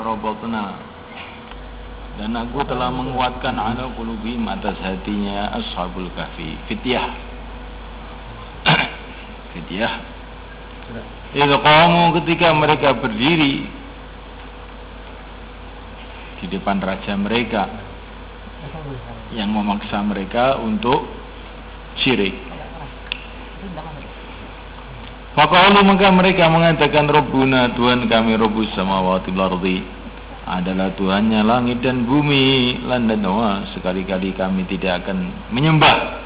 Warabatna, dan aku telah menguatkan ala qulubihim atas hatinya ashabul kahfi, fityah. Fityah idza qamu, ketika mereka berdiri di depan raja mereka yang memaksa mereka untuk syirik. Faqalu, maka mereka mengatakan, Rabbuna, Tuhan kami, Rabbus samawati wal ardi, adalah Tuhannya langit dan bumi. Lan nadwa, sekali-kali kami tidak akan menyembah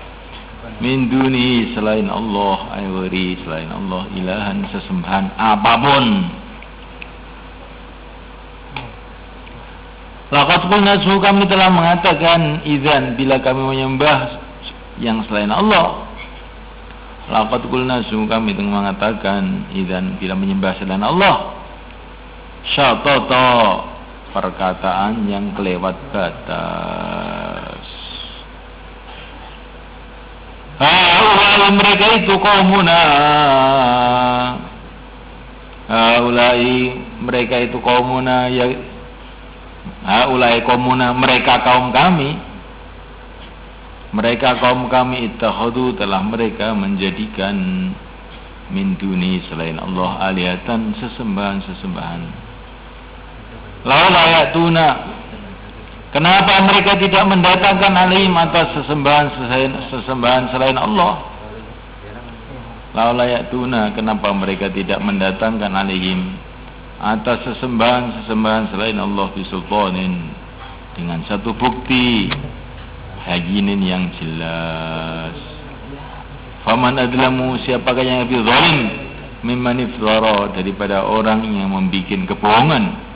min duni, selain Allah, aywari, selain Allah, ilahan, sesembahan apapun. Laqad qulna, kami telah mengatakan, idzan, bila kami menyembah yang selain Allah. Laqad qulna, kami telah mengatakan, idzan, bila menyembah selain Allah, syatata, perkataan yang kelewat batas. Haulai, mereka itu kaumuna. Haulai, mereka itu kaumuna, ya. Haulai kaumuna, mereka kaum kami. Mereka kaum kami, ittakhadhu, telah mereka menjadikan min duni, selain Allah, alihatan, sesembahan-sesembahan. Laula ya'tuna, kenapa mereka tidak mendatangkan alaihim atas sesembahan selain Allah? Laula ya'tuna, kenapa mereka tidak mendatangkan alaihim atas sesembahan selain Allah bisultanin, dengan satu bukti hayinin yang jelas. Faman adlamu, siapakah yang lebih zalim mimman iftara, daripada orang yang membikin kebohongan,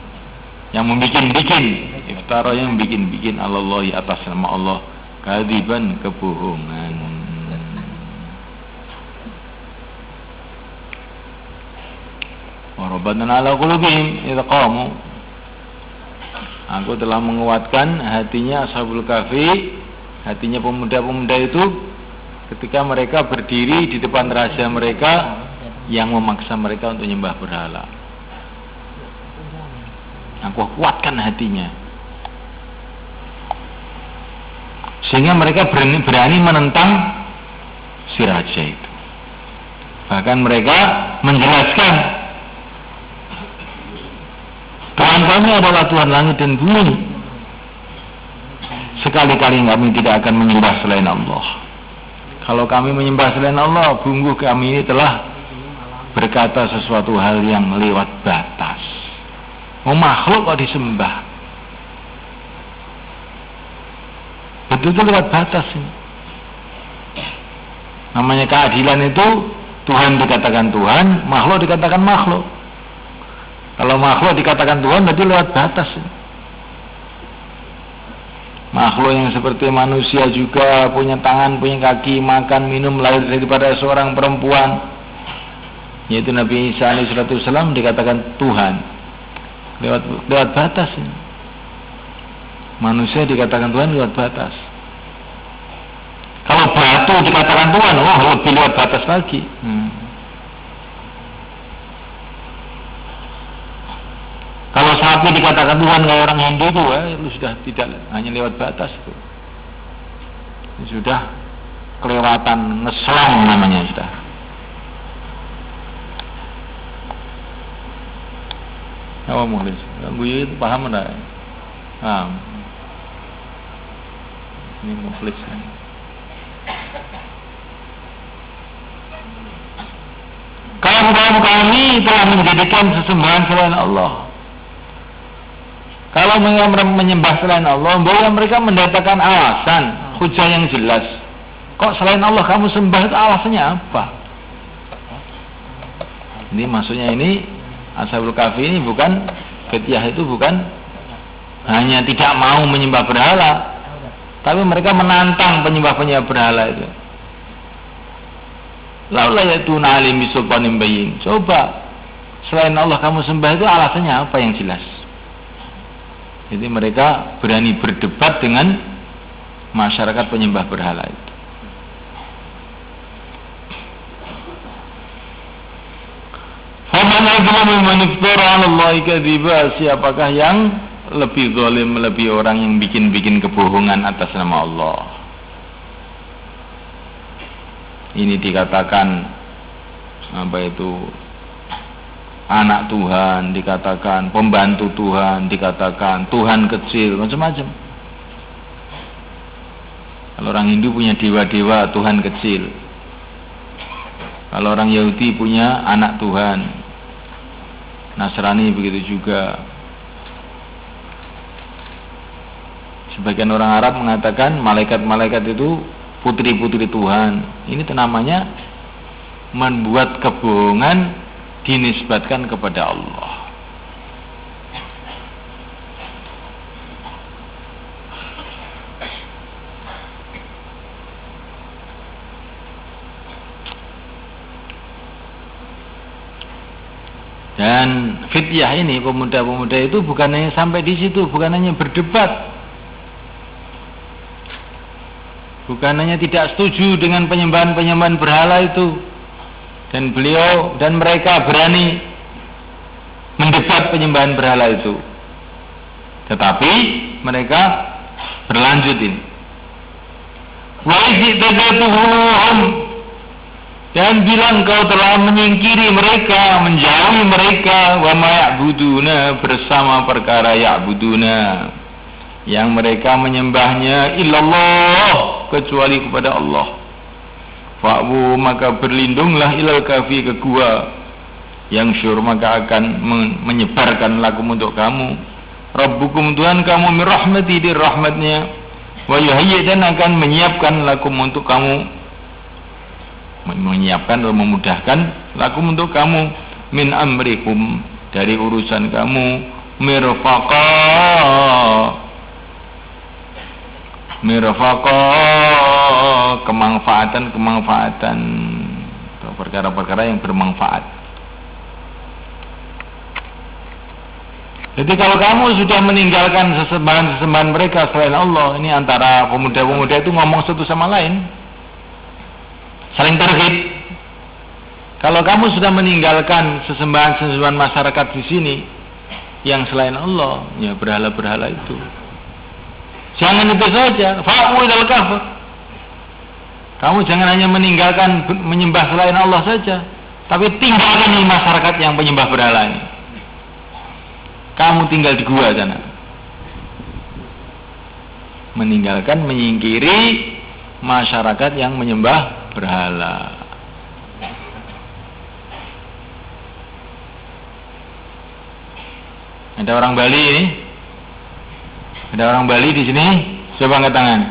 yang membikin-bikin, iftara, yang bikin-bikin, alallahi, atas nama Allah, kadiban, kebohongan. Warabatna ala qulubihim idza qamu, aku telah menguatkan hatinya ashabul kahfi, hatinya pemuda-pemuda itu, ketika mereka berdiri di depan raja mereka yang memaksa mereka untuk menyembah berhala. Aku kuatkan hatinya sehingga mereka berani menentang si raja itu. Bahkan mereka menjelaskan, Tuhan kami adalah Tuhan langit dan bumi. Sekali-kali kami tidak akan menyembah selain Allah. Kalau kami menyembah selain Allah, sungguh kami ini telah berkata sesuatu hal yang lewat batas. Makhluk kok disembah, betul-betul lewat batas ini. Namanya keadilan itu, Tuhan dikatakan Tuhan, makhluk dikatakan makhluk. Kalau makhluk dikatakan Tuhan, berarti lewat batas ini. Makhluk yang seperti manusia juga, punya tangan, punya kaki, makan, minum, lahir daripada seorang perempuan, yaitu Nabi Isa alaihissalam, dikatakan Tuhan. Lewat batas ini. Manusia dikatakan Tuhan lewat batas. Kalau batu dikatakan Tuhan, lebih lewat batas lagi. Kalau sapi dikatakan Tuhan, kalau orang Hindu itu, itu sudah tidak hanya lewat batas itu. Ini sudah kelewatan, ngeslong namanya sudah. Apa mukhlis? Buyu itu paham enggak? Paham. Ini mukhlis. Kaum kami telah menjadikan sesembahan selain Allah. Kalau mereka menyembah selain Allah, bahwa mereka mendatangkan alasan, hujah yang jelas. Kok selain Allah kamu sembah, itu alasannya apa? Ini maksudnya ini, Ashabul Kahfi ini bukan, fityah itu bukan hanya tidak mau menyembah berhala, tapi mereka menantang penyembah-penyembah berhala itu. Laula yatuna alim bisultanin bayyin. Coba, selain Allah kamu sembah, itu alasannya apa yang jelas? Jadi mereka berani berdebat dengan masyarakat penyembah berhala itu. Faman azlamu Man iftara 'ala Allahi kadziba, siapakah yang lebih zalim, lebih orang yang bikin-bikin kebohongan atas nama Allah. Ini dikatakan apa itu? Anak Tuhan, dikatakan pembantu Tuhan, dikatakan Tuhan kecil, macam-macam. Kalau orang Hindu punya dewa-dewa Tuhan kecil. Kalau orang Yahudi punya anak Tuhan. Nasrani begitu juga. Sebagian orang Arab mengatakan malaikat-malaikat itu putri-putri Tuhan. Ini namanya membuat kebohongan dinisbatkan kepada Allah. Dan fityah ini, pemuda-pemuda itu bukan hanya sampai di situ, bukan hanya berdebat, bukan hanya tidak setuju dengan penyembahan-penyembahan berhala itu, dan beliau dan mereka berani mendebat penyembahan berhala itu, tetapi mereka berlanjut ini. Wa idzidatuhum, dan bilang kau telah menyingkiri mereka, menjauhi mereka, wa ma ya'buduna, bersama perkara ya'buduna yang mereka menyembahnya, illallah, kecuali kepada Allah. Fa'wu, maka berlindunglah ilal kafi, ke gua yang syur, maka akan menyebarkan lakum untuk kamu. Rabbukum, Tuhan kamu, min rahmati, di rahmatnya, wa yuhayyi, dan akan menyiapkan lakum untuk kamu, menyiapkan atau memudahkan lakum untuk kamu, min amrikum, dari urusan kamu, mirfaqa, kemanfaatan atau perkara-perkara yang bermanfaat. Jadi kalau kamu sudah meninggalkan sesembahan-sesembahan mereka selain Allah, ini antara pemuda-pemuda itu ngomong satu sama lain, saling terhib. Kalau kamu sudah meninggalkan sesembahan-sesembahan masyarakat di sini yang selain Allah, ya berhala-berhala itu, jangan itu saja, fa'u ilal kafir. Kamu jangan hanya meninggalkan menyembah selain Allah saja, tapi tinggalkan di masyarakat yang penyembah berhala ini. Kamu tinggal di gua sana. Meninggalkan, menyingkiri masyarakat yang menyembah berhala. Ada orang Bali ini? Ada orang Bali di sini? Coba angkat tangan.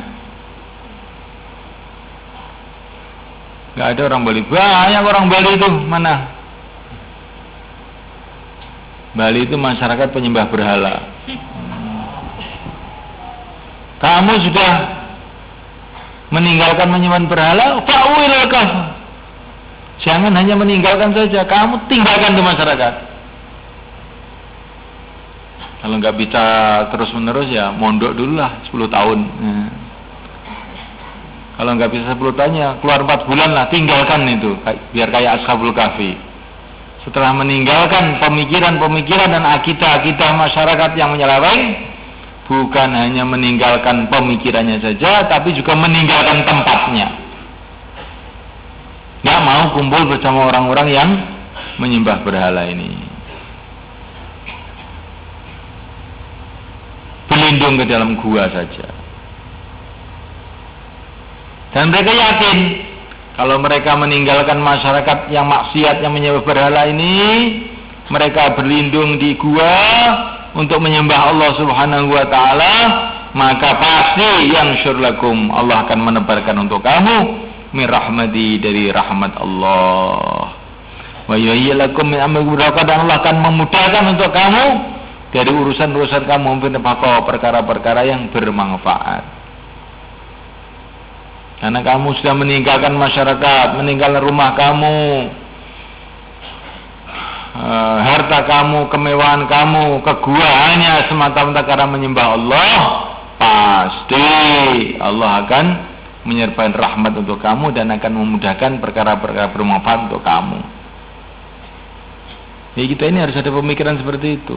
Gak ada orang Bali. Banyak orang Bali itu. Mana? Bali itu masyarakat penyembah berhala. Kamu sudah meninggalkan menyembah berhala, fa'uil kafir. Jangan hanya meninggalkan saja, kamu tinggalkan di masyarakat. Kalau nggak bisa terus-menerus ya mondok dulu lah 10 tahun. Kalau nggak bisa 10 tahun ya keluar 4 bulan lah, tinggalkan itu, biar kayak Ashabul Kahfi. Setelah meninggalkan pemikiran-pemikiran dan akidah-akidah masyarakat yang menyeleweng, bukan hanya meninggalkan pemikirannya saja, tapi juga meninggalkan tempatnya. Nggak mau kumpul bersama orang-orang yang menyembah berhala ini. Berlindung ke dalam gua saja. Dan mereka yakin kalau mereka meninggalkan masyarakat yang maksiat, yang menyembah berhala ini, mereka berlindung di gua untuk menyembah Allah Subhanahu wa ta'ala, maka pasti yang syurlakum, Allah akan menebarkan untuk kamu min rahmati, dari rahmat Allah, wa yuhyilakum min amrikum, dan Allah akan memudahkan untuk kamu dari urusan-urusan kamu, perkara-perkara yang bermanfaat. Karena kamu sudah meninggalkan masyarakat, meninggalkan rumah kamu, harta kamu, kemewahan kamu, ke gua hanya semata-mata karena menyembah Allah, pasti Allah akan menyertai rahmat untuk kamu dan akan memudahkan perkara-perkara bermanfaat untuk kamu. Jadi kita ini harus ada pemikiran seperti itu.